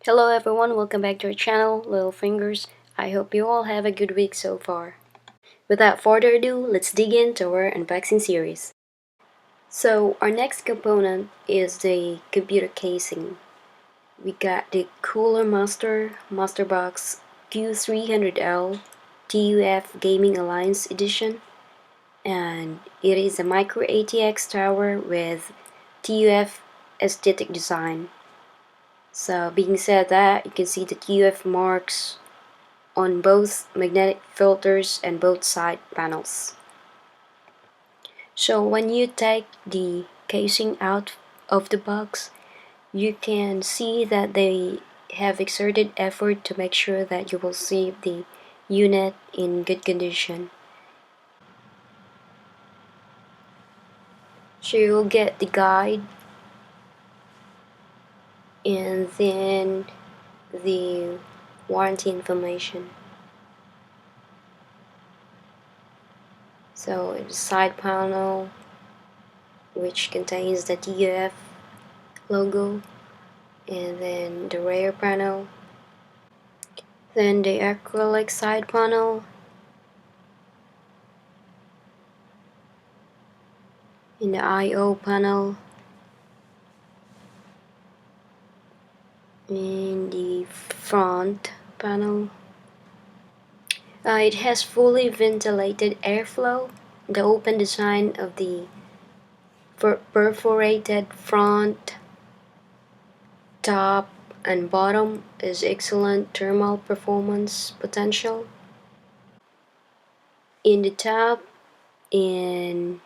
Hello everyone, welcome back to our channel, Little Fingers. I hope you all have a good week so far. Without further ado, let's dig into our unboxing series. So our next component is the computer casing. We got the Cooler MasterBox Q300L TUF Gaming Alliance Edition, and it is a Micro-ATX tower with TUF aesthetic design. So being said that, you can see the TUF marks on both magnetic filters and both side panels. So when you take the casing out of the box, you can see that they have exerted effort to make sure that you will see the unit in good condition. So you'll get the guide and then the warranty information. So the side panel, which contains the TUF logo, and then the rear panel, then the acrylic side panel, and the I/O panel, and the front panel. It has fully ventilated airflow. The open design of the perforated front, top, and bottom is excellent thermal performance potential. In the top, in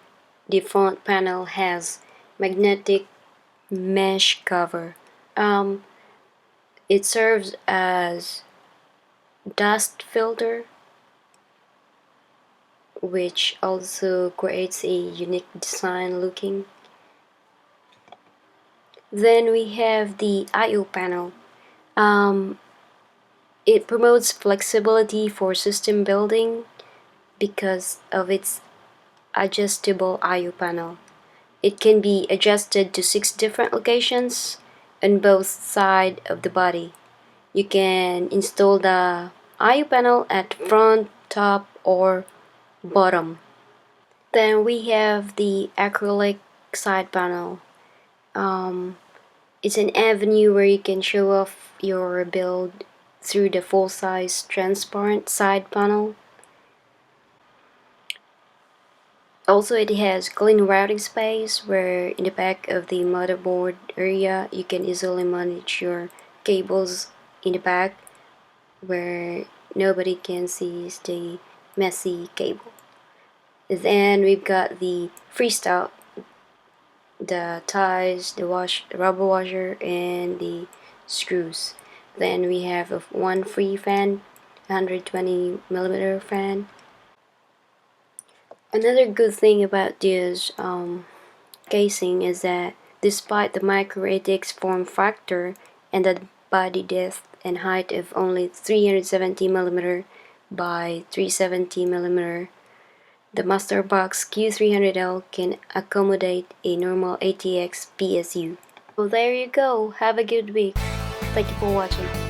the front panel has magnetic mesh cover. It serves as dust filter, which also creates a unique design looking. Then we have the I/O panel. It promotes flexibility for system building because of its adjustable I/O panel. It can be adjusted to 6 different locations on both sides of the body. You can install the I/O panel at front, top, or bottom. Then we have the acrylic side panel. It's an avenue where you can show off your build through the full-size transparent side panel. Also, it has clean routing space where in the back of the motherboard area you can easily manage your cables in the back where nobody can see the messy cable. Then we've got the freestyle, the ties, the rubber washer, and the screws. Then we have one free fan, 120mm fan. Another good thing about this casing is that despite the Micro-ATX form factor and the body depth and height of only 370mm by 370mm, the MasterBox Q300L can accommodate a normal ATX PSU. Well, there you go. Have a good week. Thank you for watching.